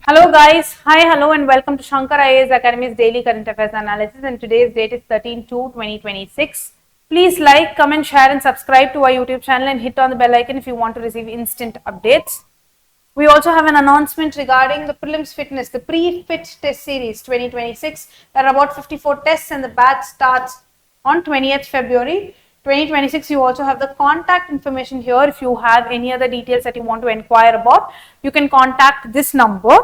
Hello guys, hi, hello and welcome to Shankar IAS Academy's daily current affairs analysis, and today's date is 13/2/2026. Please like, comment, share and subscribe to our YouTube channel and hit on the bell icon if you want to receive instant updates. We also have an announcement regarding the prelims fitness, the pre-fit test series 2026. There are about 54 tests and the batch starts on 20th February 2026. You also have the contact information here. If you have any other details that you want to inquire about, you can contact this number.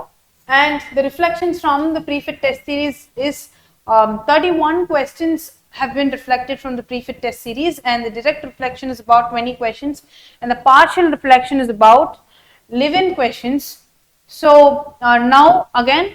And the reflections from the pre-fit test series is 31 questions have been reflected from the pre-fit test series, and the direct reflection is about 20 questions, and the partial reflection is about live-in questions. So now again,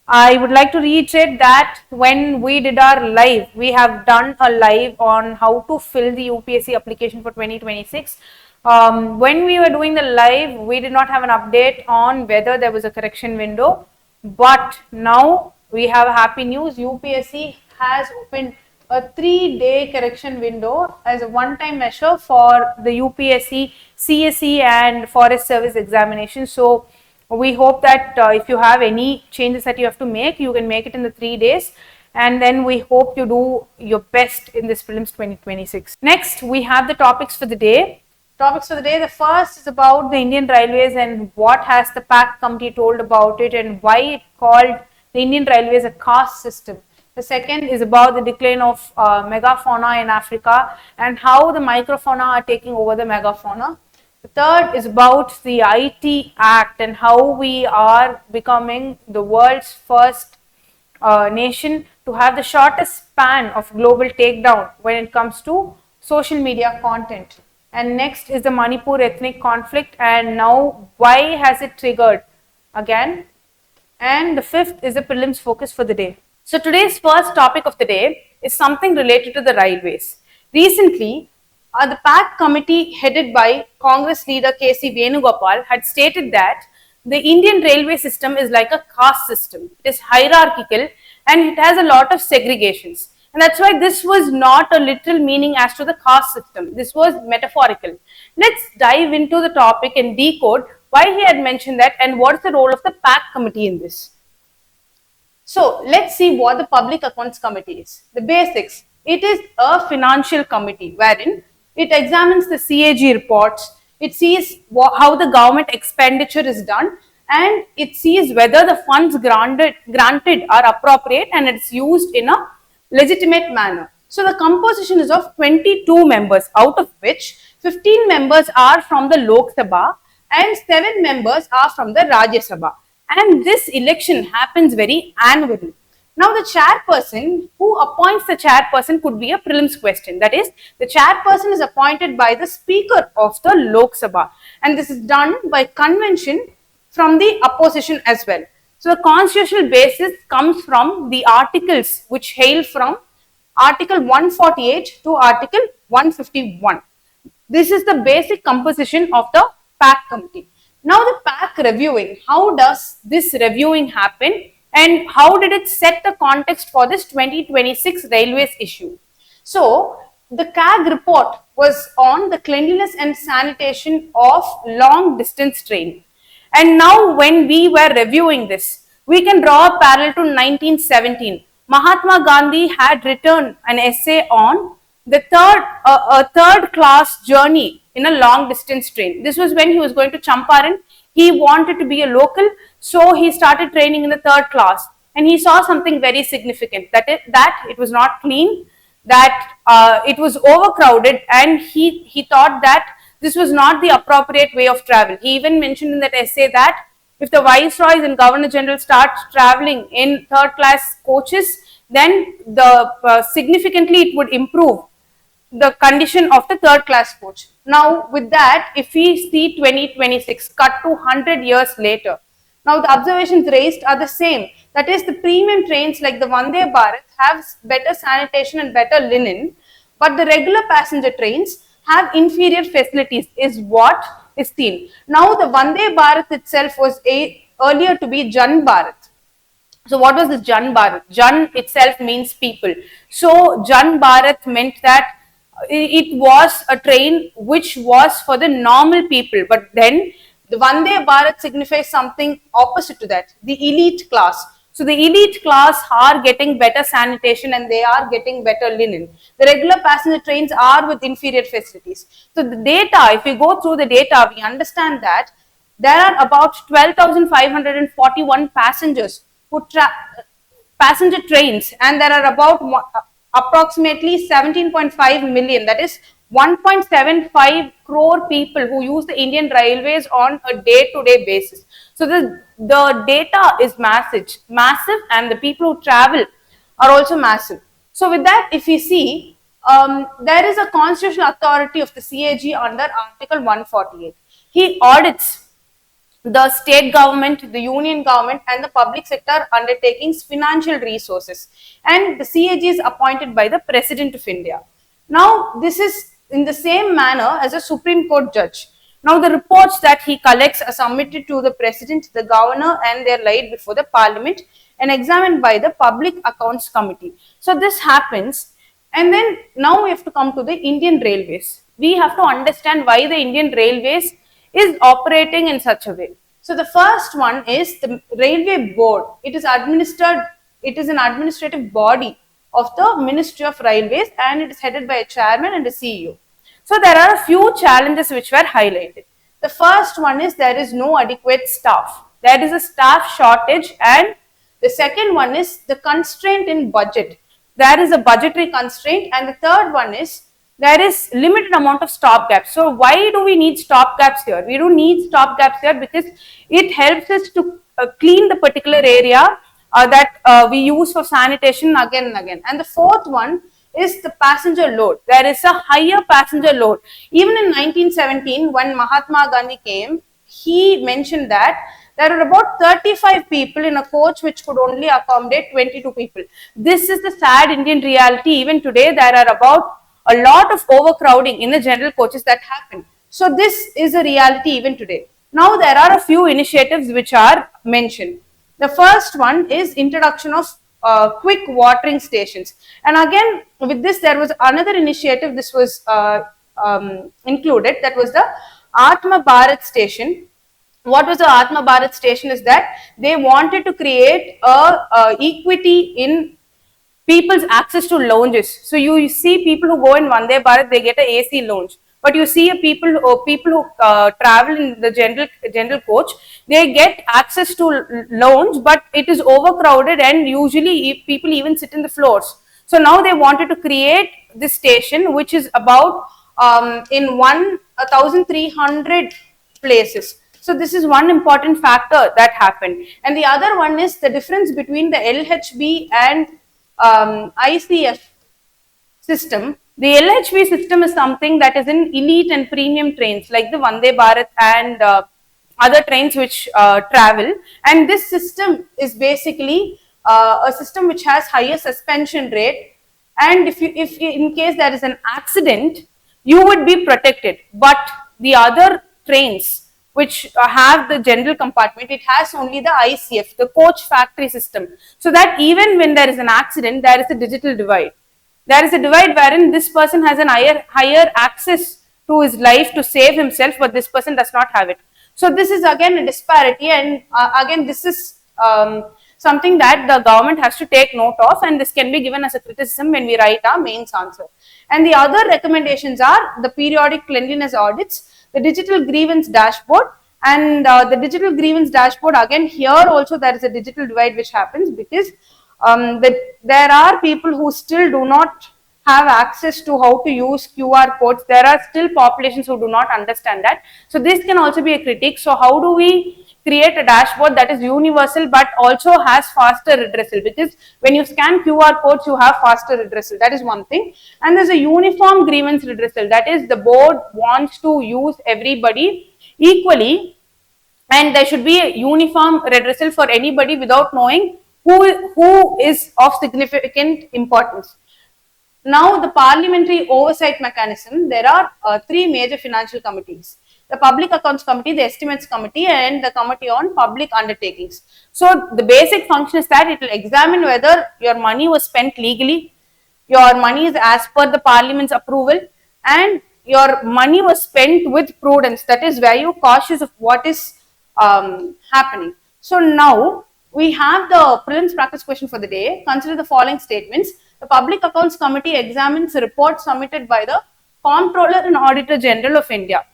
I would like to reiterate that when we did our live, we have done a live on how to fill the UPSC application for 2026. When we were doing the live, we did not have an update on whether there was a correction window, but now we have happy news. UPSC has opened a 3-day correction window as a one-time measure for the UPSC, CSE and Forest Service examination. So we hope that if you have any changes that you have to make, you can make it in the 3 days, and then we hope you do your best in this prelims 2026. Next, we have the topics for the day. The first is about the Indian Railways and what has the PAC committee told about it and why it called the Indian Railways a caste system. The second is about the decline of megafauna in Africa and how the microfauna are taking over the megafauna. The third is about the IT Act and how we are becoming the world's first nation to have the shortest span of global takedown when it comes to social media content. And next is the Manipur ethnic conflict and now why has it triggered again. And the fifth is the prelims focus for the day. So today's first topic of the day is something related to the railways. Recently, the PAC committee headed by Congress leader K.C. Venugopal had stated that the Indian railway system is like a caste system. It is hierarchical and it has a lot of segregations. And that's why this was not a literal meaning as to the caste system. This was metaphorical. Let's dive into the topic and decode why he had mentioned that and what's the role of the PAC committee in this. So let's see what the Public Accounts Committee is. The basics. It is a financial committee wherein it examines the CAG reports, it sees how the government expenditure is done, and it sees whether the funds granted are appropriate and it's used in a legitimate manner. So the composition is of 22 members, out of which 15 members are from the Lok Sabha and 7 members are from the Rajya Sabha. And this election happens very annually. Now the chairperson, who appoints the chairperson could be a prelims question. That is, the chairperson is appointed by the speaker of the Lok Sabha, and this is done by convention from the opposition as well. So the constitutional basis comes from the articles which hail from Article 148 to Article 151. This is the basic composition of the PAC committee. Now the PAC reviewing, how does this reviewing happen and how did it set the context for this 2026 railways issue? So the CAG report was on the cleanliness and sanitation of long distance train. And now when we were reviewing this, we can draw a parallel to 1917. Mahatma Gandhi had written an essay on the third class journey in a long distance train. This was when he was going to Champaran. He wanted to be a local, so he started training in the third class, and he saw something very significant, that it was not clean, that it was overcrowded, and he thought that this was not the appropriate way of travel. He even mentioned in that essay that if the viceroys and governor general start traveling in third class coaches, then significantly it would improve the condition of the third class coach. Now with that, if we see 2026 cut to 100 years later, now the observations raised are the same. That is, the premium trains like the Vande Bharat have better sanitation and better linen, but the regular passenger trains have inferior facilities is what is seen. Now the Vande Bharat itself was earlier to be Jan Bharat. So what was this Jan Bharat? Jan itself means people. So Jan Bharat meant that it was a train which was for the normal people, but then The Vande Bharat signifies something opposite to that, the elite class. So the elite class are getting better sanitation and they are getting better linen. The regular passenger trains are with inferior facilities. So the data, if we go through the data, we understand that there are about 12,541 passengers who passenger trains, and there are about approximately 17.5 million, that is 1.75 crore people who use the Indian Railways on a day-to-day basis. So the data is massive, and the people who travel are also massive. So with that, if you see, there is a constitutional authority of the CAG under Article 148. He audits the state government, the union government, and the public sector undertakings financial resources. And the CAG is appointed by the President of India. Now, this is in the same manner as a Supreme Court judge. Now, the reports that he collects are submitted to the President, the Governor, and they are laid before the Parliament and examined by the Public Accounts Committee. So, this happens. And then now we have to come to the Indian Railways. We have to understand why the Indian Railways is operating in such a way. So the first one is the Railway Board. It is administered, it is an administrative body of the Ministry of Railways, and it is headed by a chairman and a CEO. So there are a few challenges which were highlighted. The first one is there is no adequate staff. There is a staff shortage, and the second one is the constraint in budget. There is a budgetary constraint, and the third one is there is limited amount of stop gaps. So why do we need stop gaps here? We don't need stop gaps here because it helps us to clean the particular area that we use for sanitation again and again. And the fourth one is the passenger load. There is a higher passenger load. Even in 1917, when Mahatma Gandhi came, he mentioned that there are about 35 people in a coach which could only accommodate 22 people. This is the sad Indian reality. Even today, there are about a lot of overcrowding in the general coaches that happen. So this is a reality even today. Now there are a few initiatives which are mentioned. The first one is introduction of quick watering stations. And again, with this, there was another initiative. This was included. That was the Atma Bharat station. What was the Atma Bharat station is that they wanted to create a equity in people's access to lounges. So you see people who go in Vande Bharat, they get a AC lounge. But you see people who travel in the general coach, they get access to lounge, but it is overcrowded, and usually people even sit in the floors. So now they wanted to create this station, which is about in 1,300 places. So this is one important factor that happened. And the other one is the difference between the LHB and ICF system. The LHB system is something that is in elite and premium trains like the Vande Bharat and other trains which travel. And this system is basically a system which has higher suspension rate. And if in case there is an accident, you would be protected. But the other trains which have the general compartment, it has only the ICF, the coach factory system. So that even when there is an accident, there is a digital divide. There is a divide wherein this person has an higher access to his life to save himself, but this person does not have it. So this is again a disparity, and again this is something that the government has to take note of, and this can be given as a criticism when we write our mains answer. And the other recommendations are the periodic cleanliness audits, the digital grievance dashboard, and the digital grievance dashboard, again here also there is a digital divide which happens because there are people who still do not have access to how to use QR codes. There are still populations who do not understand that. So this can also be a critique. So how do we create a dashboard that is universal but also has faster redressal? Because when you scan QR codes, you have faster redressal. That is one thing. And there's a uniform grievance redressal. That is, the board wants to use everybody equally, and there should be a uniform redressal for anybody without knowing who is of significant importance. Now, the parliamentary oversight mechanism, there are three major financial committees: the Public Accounts Committee, the Estimates Committee, and the Committee on Public Undertakings. So the basic function is that it will examine whether your money was spent legally, your money is as per the Parliament's approval, and your money was spent with prudence. That is where you're cautious of what is happening. So now we have the prelims practice question for the day. Consider the following statements. The Public Accounts Committee examines a report submitted by the Comptroller and Auditor General of India.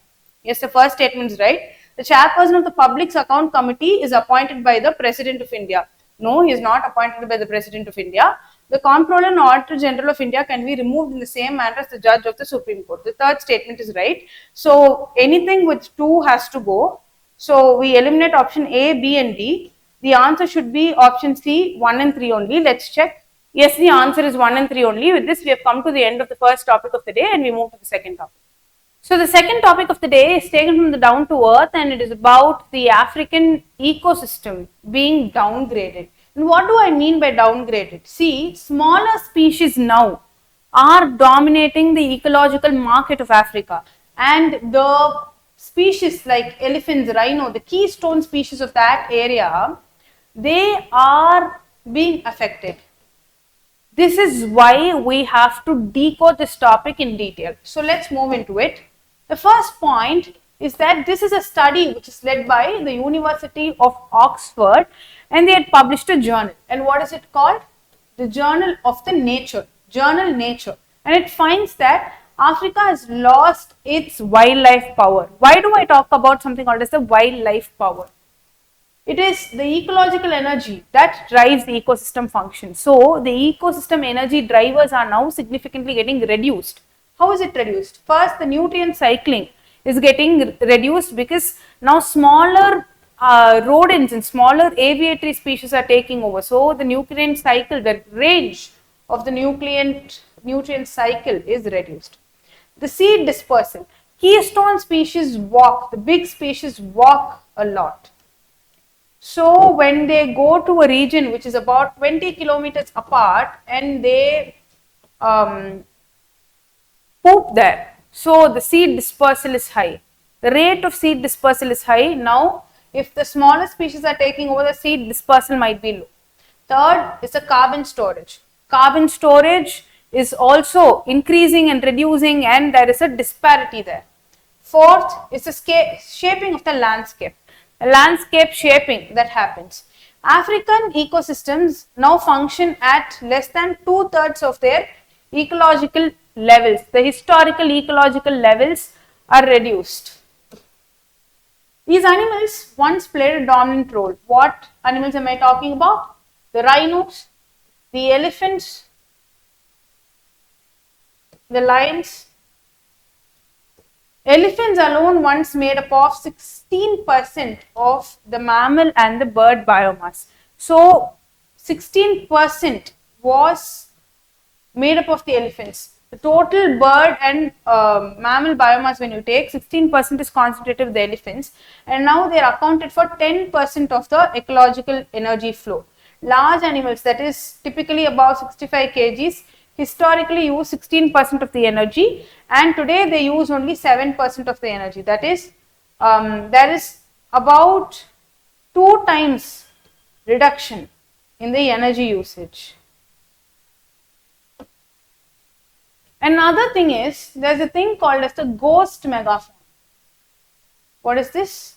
Yes, the first statement is right. The chairperson of the Public Account Committee is appointed by the President of India. No, he is not appointed by the President of India. The Comptroller and Auditor General of India can be removed in the same manner as the Judge of the Supreme Court. The third statement is right. So anything with 2 has to go. So we eliminate option A, B and D. The answer should be option C, 1 and 3 only. Let's check. Yes, the answer is 1 and 3 only. With this, we have come to the end of the first topic of the day and we move to the second topic. So the second topic of the day is taken from the Down to Earth, and it is about the African ecosystem being downgraded. And what do I mean by downgraded? See, smaller species now are dominating the ecological market of Africa, and the species like elephants, rhino, the keystone species of that area, they are being affected. This is why we have to decode this topic in detail. So let's move into it. The first point is that this is a study which is led by the University of Oxford, and they had published a journal. And what is it called? The Journal of the Nature, Journal Nature. And it finds that Africa has lost its wildlife power. Why do I talk about something called as the wildlife power? It is the ecological energy that drives the ecosystem function. So the ecosystem energy drivers are now significantly getting reduced. How is it reduced? First, the nutrient cycling is getting reduced because now smaller rodents and smaller aviatory species are taking over. So the nutrient cycle, the range of the nutrient cycle is reduced. The seed dispersal. Keystone species walk, the big species walk a lot. So when they go to a region which is about 20 kilometers apart and they poop there, so the seed dispersal is high. The rate of seed dispersal is high. Now, if the smaller species are taking over, the seed dispersal might be low. Third is the carbon storage. Carbon storage is also increasing and reducing, and there is a disparity there. Fourth is the shaping of the landscape. A landscape shaping that happens. African ecosystems now function at less than 2/3 of their ecological levels. The historical ecological levels are reduced. These animals once played a dominant role. What animals am I talking about? The rhinos, the elephants, the lions. Elephants alone once made up of 16% of the mammal and the bird biomass. So 16% was made up of the elephants. The total bird and mammal biomass, when you take, 16% is concentrated with the elephants, and now they are accounted for 10% of the ecological energy flow. Large animals, that is typically about 65 kgs, historically use 16% of the energy, and today they use only 7% of the energy. That is, there is about 2 times reduction in the energy usage. Another thing is, there is a thing called as the ghost megafauna. What is this?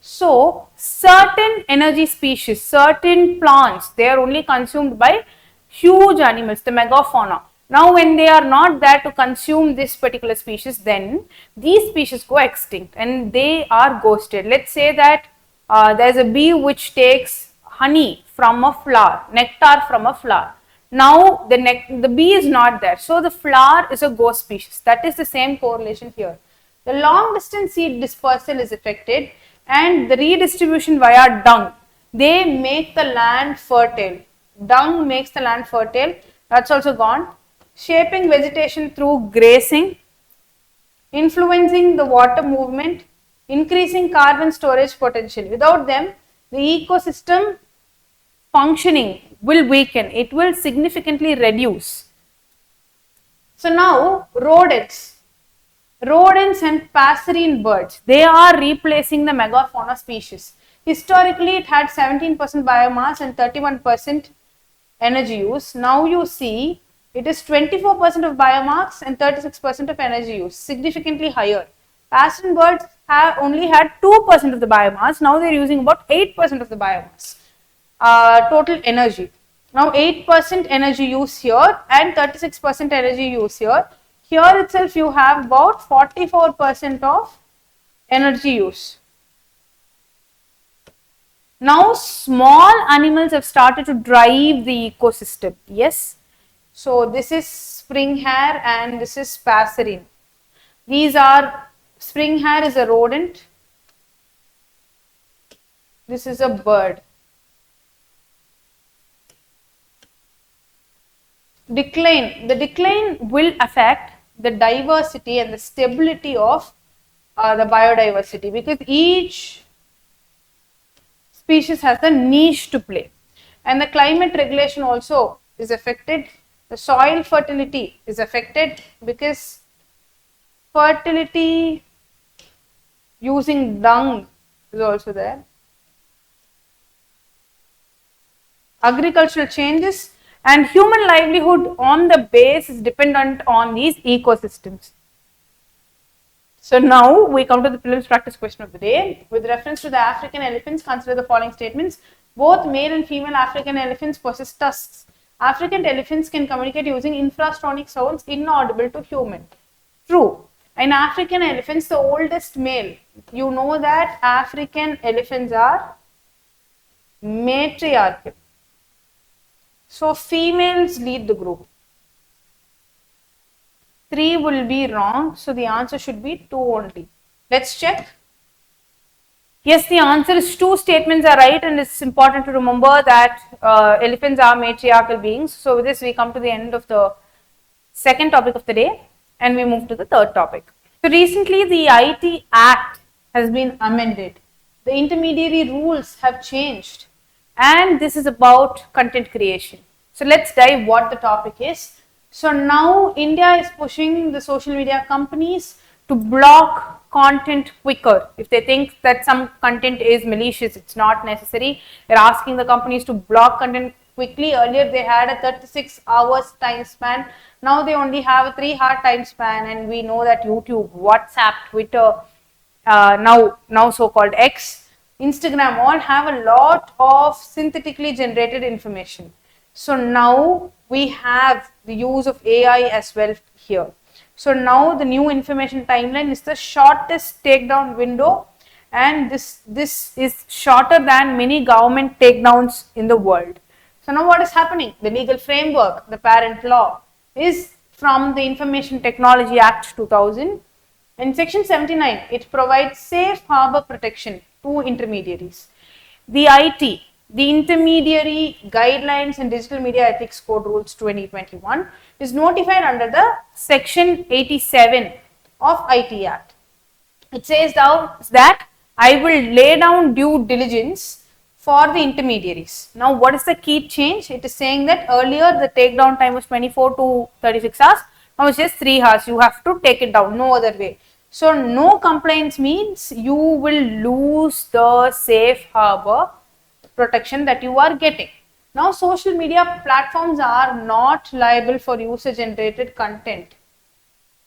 So, certain energy species, certain plants, they are only consumed by huge animals, the megafauna. Now, when they are not there to consume this particular species, then these species go extinct and they are ghosted. Let's say that there is a bee which takes honey from a flower, nectar from a flower. Now, the bee is not there. So, the flower is a ghost species. That is the same correlation here. The long distance seed dispersal is affected, and the redistribution via dung. They make the land fertile. Dung makes the land fertile. That's also gone. Shaping vegetation through grazing, influencing the water movement, increasing carbon storage potential. Without them, the ecosystem functioning will weaken. It will significantly reduce. So now, rodents and passerine birds, they are replacing the megafauna species. Historically, it had 17% biomass and 31% energy use. Now you see It is 24% of biomass and 36% of energy use, significantly higher. Passenger birds have only had 2% of the biomass. Now they are using about 8% of the biomass. Total energy. Now 8% energy use here and 36% energy use here. Here itself you have about 44% of energy use. Now small animals have started to drive the ecosystem. Yes. So this is spring hare and this is passerine. These are, spring hare is a rodent. This is a bird. The decline will affect the diversity and the stability of the biodiversity, because each species has a niche to play, and the climate regulation also is affected. The soil fertility is affected because fertility using dung is also there. Agricultural changes and human livelihood on the base is dependent on these ecosystems. So now we come to the prelims practice question of the day. With reference to the African elephants, consider the following statements. Both male and female African elephants possess tusks. African elephants can communicate using infrasonic sounds inaudible to human. True. In African elephants, the oldest male, you know that African elephants are matriarchal. So females lead the group. 3 will be wrong, so the answer should be 2 only. Let's check. Yes, the answer is 2 statements are right, and it's important to remember that elephants are matriarchal beings. So with this we come to the end of the second topic of the day and we move to the third topic. So recently the IT Act has been amended. The intermediary rules have changed, and this is about content creation. So let's dive what the topic is. So now India is pushing the social media companies to block content quicker. If they think that some content is malicious, it's not necessary. They're asking the companies to block content quickly. Earlier they had a 36 hours time span. Now they only have a 3-hour time span, and we know that YouTube, WhatsApp, Twitter, now so-called X, Instagram all have a lot of synthetically generated information. So now we have the use of AI as well here. So now the new information timeline is the shortest takedown window, and this is shorter than many government takedowns in the world. So now what is happening? The legal framework, the parent law, is from the Information Technology Act 2000. In section 79, it provides safe harbor protection to intermediaries. The IT, the Intermediary Guidelines and Digital Media Ethics Code Rules 2021, is notified under the section 87 of IT Act. It says that I will lay down due diligence for the intermediaries. Now what is the key change? It is saying that earlier the takedown time was 24 to 36 hours. Now it's just 3 hours. You have to take it down, no other way. So no complaints means you will lose the safe harbor protection that you are getting. Now social media platforms are not liable for user generated content.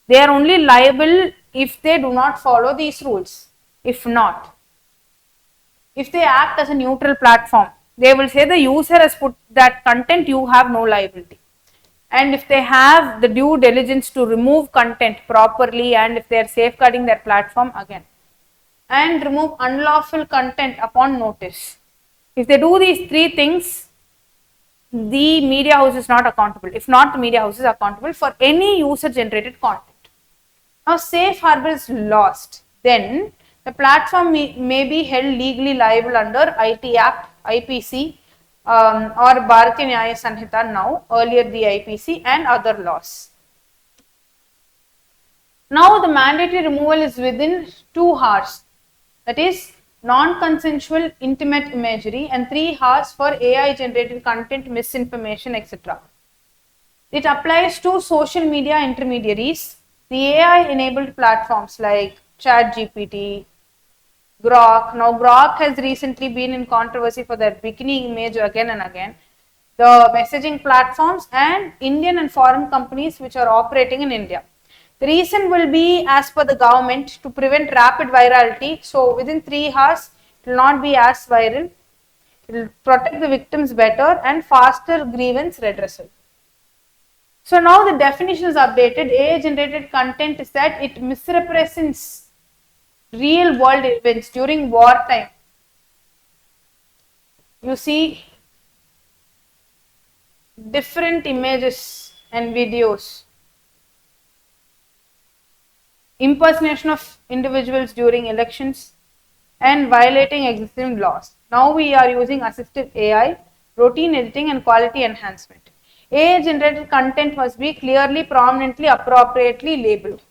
They are only liable if they do not follow these rules. If not, if they act as a neutral platform, they will say the user has put that content, you have no liability. And if they have the due diligence to remove content properly, and if they are safeguarding their platform again, and remove unlawful content upon notice. If they do these 3 things, the media house is not accountable. If not, the media house is accountable for any user generated content. Now safe harbor is lost, then the platform may be held legally liable under IT Act, IPC, or Bharatiya Nyaya Sanhita now, earlier the IPC, and other laws. Now the mandatory removal is within 2 hours, that is non-consensual intimate imagery, and 3 hours for AI generated content, misinformation, etc. It applies to social media intermediaries, the AI enabled platforms like ChatGPT, Grok. Now Grok has recently been in controversy for their bikini image again and again. the messaging platforms, and Indian and foreign companies which are operating in India. The reason will be, as per the government, to prevent rapid virality. So within 3 hours, it will not be as viral. It will protect the victims better and faster grievance redressal. So now the definition is updated. AI generated content is that it misrepresents real world events during wartime. You see different images and videos, impersonation of individuals during elections, and violating existing laws. Now we are using assistive AI, routine editing, and quality enhancement. AI generated content must be clearly, prominently, appropriately labeled.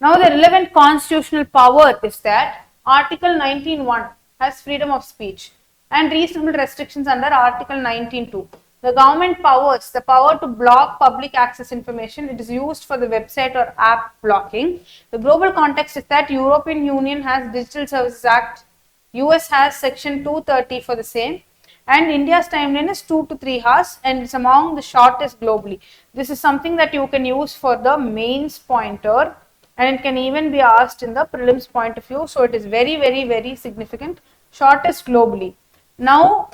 Now the relevant constitutional power is that Article 19(1) has freedom of speech and reasonable restrictions under Article 19(2). The government powers, the power to block public access information, it is used for the website or app blocking. The global context is that European Union has Digital Services Act, US has Section 230 for the same, and India's timeline is 2 to 3 hours and it's among the shortest globally. This is something that you can use for the mains pointer, and it can even be asked in the prelims point of view. So it is very, very, very significant, shortest globally. Now,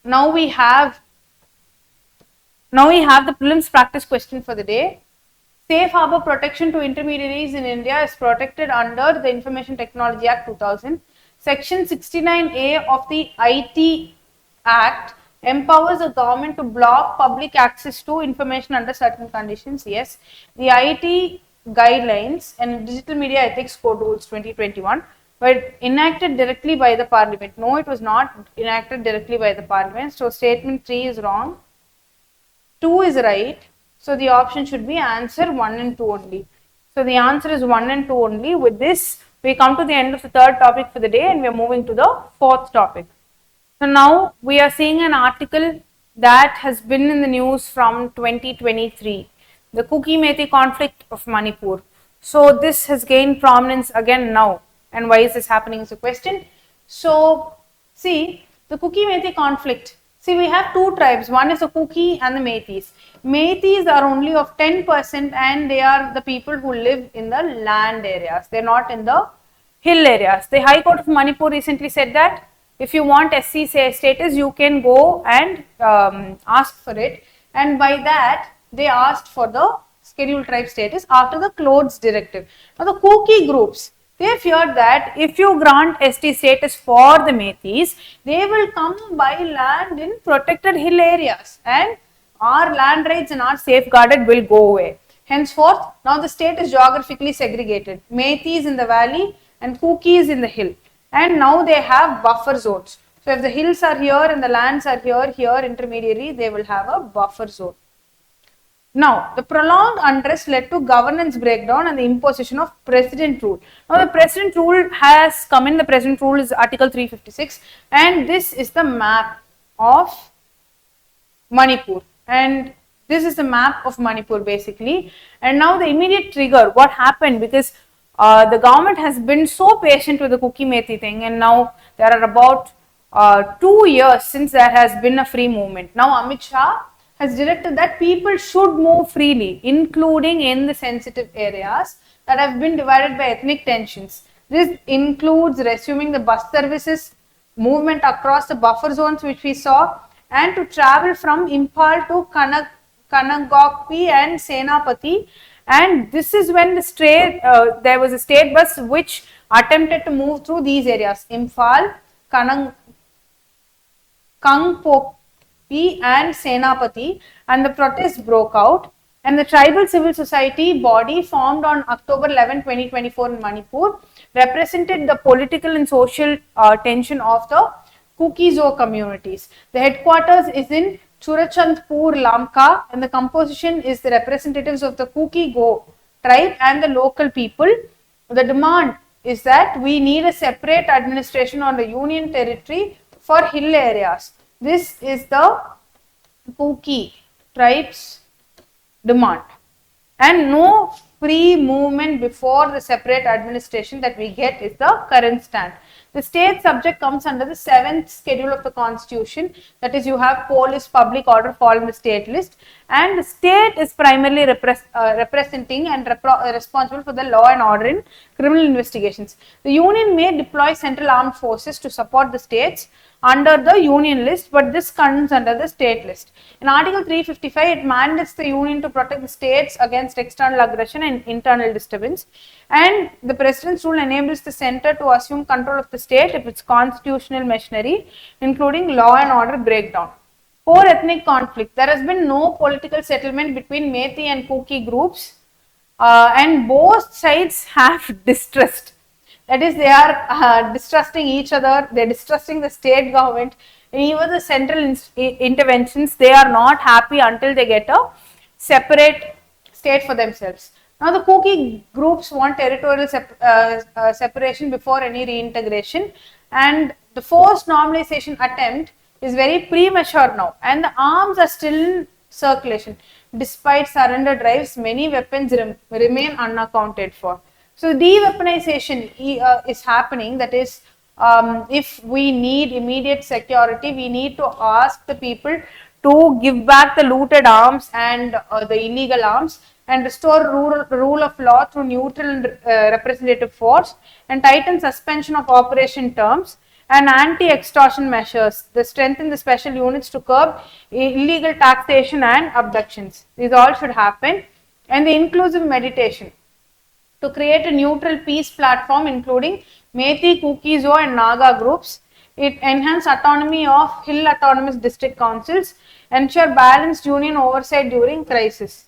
now we have the prelims practice question for the day. Safe harbor protection to intermediaries in India is protected under the Information Technology Act 2000. Section 69A of the IT Act empowers the government to block public access to information under certain conditions. Yes, the IT guidelines and Digital Media Ethics Code Rules 2021 were enacted directly by the Parliament. No, it was not enacted directly by the Parliament. So statement 3 is wrong. 2 is right. So the option should be answer 1 and 2 only. So the answer is 1 and 2 only. With this, we come to the end of the third topic for the day and we are moving to the fourth topic. So now we are seeing an article that has been in the news from 2023, the Kuki Methi conflict of Manipur. So this has gained prominence again now, and why is this happening is a question. So see, the Kuki Methi conflict. See, we have two tribes. One is the Kuki and the Meithis. Meithis are only of 10% and they are the people who live in the land areas. They are not in the hill areas. The High Court of Manipur recently said that if you want SC status, you can go and ask for it. And by that, they asked for the scheduled tribe status after the Clothes Directive. Now, the Kuki groups, they feared that if you grant ST status for the Meithis, they will come by land in protected hill areas and our land rights and our safeguarded will go away. Henceforth, now the state is geographically segregated. Meithis in the valley and Kukis in the hill. And now they have buffer zones. So if the hills are here and the lands are here intermediary, they will have a buffer zone. Now, the prolonged unrest led to governance breakdown and the imposition of president rule. Now, the president rule has come in. The president rule is Article 356 and this is the map of Manipur. And this is the map of Manipur basically. And now the immediate trigger, what happened, because the government has been so patient with the Kuki Methi thing, and now there are about 2 years since there has been a free movement. Now Amit Shah has directed that people should move freely, including in the sensitive areas that have been divided by ethnic tensions. This includes resuming the bus services, movement across the buffer zones which we saw, and to travel from Imphal to Kanagokpi and Senapati. And this is when the there was a state bus which attempted to move through these areas, Imphal, Kangpokpi and Senapati, and the protests broke out. And the tribal civil society body formed on October 11, 2024 in Manipur represented the political and social tension of the Kuki-Zo communities. The headquarters is in Churachandpur, Lamka, and the composition is the representatives of the Kuki-Go tribe and the local people. The demand is that we need a separate administration on the union territory for hill areas. This is the Kuki tribe's demand. And no free movement before the separate administration that we get is the current stand. The state subject comes under the 7th schedule of the constitution, that is you have police, public order fall in the state list, and the state is primarily representing and responsible for the law and order in criminal investigations. The union may deploy central armed forces to support the states under the union list, but this comes under the state list. In Article 355, it mandates the union to protect the states against external aggression and internal disturbance, and the president's rule enables the center to assume control of the state if its constitutional machinery, including law and order, break down. Core ethnic conflict. There has been no political settlement between Methi and Kuki groups, and both sides have distrust. That is, they are distrusting each other, they are distrusting the state government, even the central interventions. They are not happy until they get a separate state for themselves. Now, the Kuki groups want territorial separation before any reintegration, and the forced normalization attempt is very premature now, and the arms are still in circulation. Despite surrender drives, many weapons remain unaccounted for. So, de-weaponization is happening. That is, if we need immediate security, we need to ask the people to give back the looted arms and the illegal arms, and restore rule of law through neutral and representative force, and tighten suspension of operation terms and anti-extortion measures. They strengthen the special units to curb illegal taxation and abductions. These all should happen. And the inclusive meditation to create a neutral peace platform including Methi, Kuki, Zo and Naga groups. It enhance autonomy of hill autonomous district councils, ensure balanced union oversight during crisis.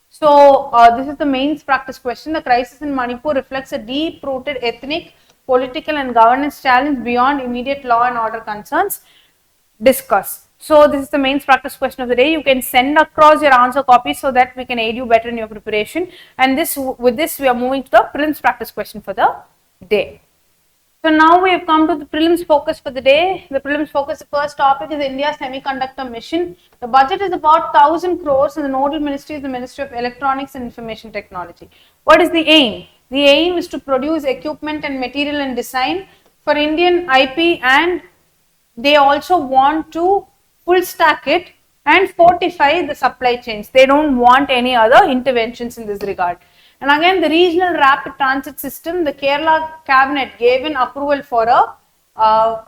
So, this is the mains practice question. The crisis in Manipur reflects a deep-rooted ethnic, political and governance challenge beyond immediate law and order concerns. Discuss. So, this is the mains practice question of the day. You can send across your answer copies so that we can aid you better in your preparation. And with this, we are moving to the prelims practice question for the day. So, now we have come to the prelims focus for the day. The prelims focus, the first topic is India Semiconductor Mission. The budget is about 1,000 crores and the nodal ministry is the Ministry of Electronics and Information Technology. What is the aim? The aim is to produce equipment and material and design for Indian IP, and they also want to full stack it and fortify the supply chains. They don't want any other interventions in this regard. And again, the regional rapid transit system, the Kerala cabinet gave an approval for a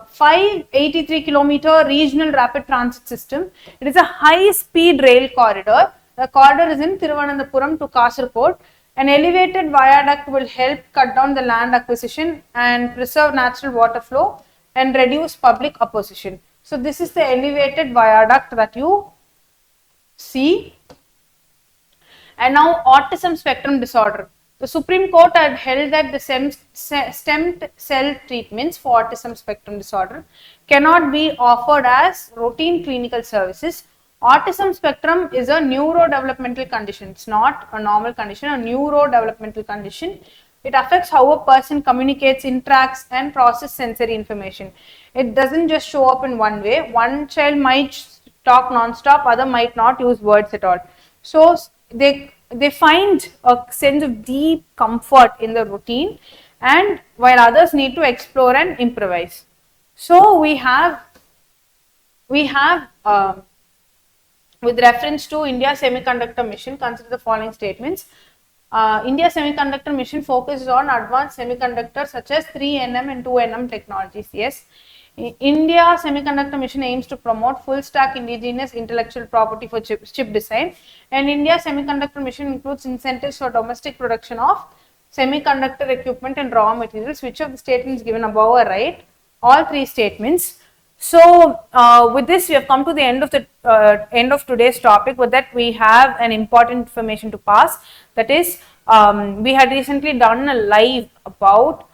583 kilometer regional rapid transit system. It is a high speed rail corridor. The corridor is in Thiruvananthapuram to Kasaragod. An elevated viaduct will help cut down the land acquisition and preserve natural water flow and reduce public opposition. So, this is the elevated viaduct that you see. And now, autism spectrum disorder. The Supreme Court had held that the stem cell treatments for autism spectrum disorder cannot be offered as routine clinical services. Autism spectrum is a neurodevelopmental condition. It's not a normal condition, a neurodevelopmental condition. It affects how a person communicates, interacts and processes sensory information. It doesn't just show up in one way. One child might talk non-stop, other might not use words at all. So, they find a sense of deep comfort in the routine, and while others need to explore and improvise. So, we have with reference to India Semiconductor Mission, consider the following statements. India Semiconductor Mission focuses on advanced semiconductors such as 3nm and 2nm technologies. Yes, India Semiconductor Mission aims to promote full stack indigenous intellectual property for chip design, and India Semiconductor Mission includes incentives for domestic production of semiconductor equipment and raw materials. Which of the statements given above are right? All three statements. So, with this, we have come to the end of today's topic. With that, we have an important information to pass. That is, we had recently done a live about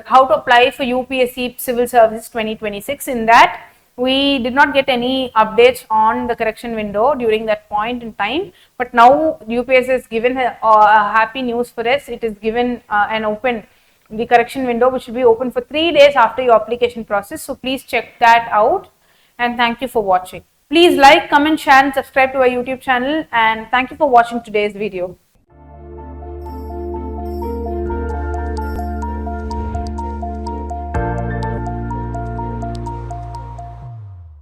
how to apply for UPSC Civil Services 2026. In that, we did not get any updates on the correction window during that point in time. But now, UPSC has given a happy news for us. It is given the correction window, which will be open for 3 days after your application process. So, please check that out, and thank you for watching. Please like, comment, share and subscribe to our YouTube channel, and thank you for watching today's video.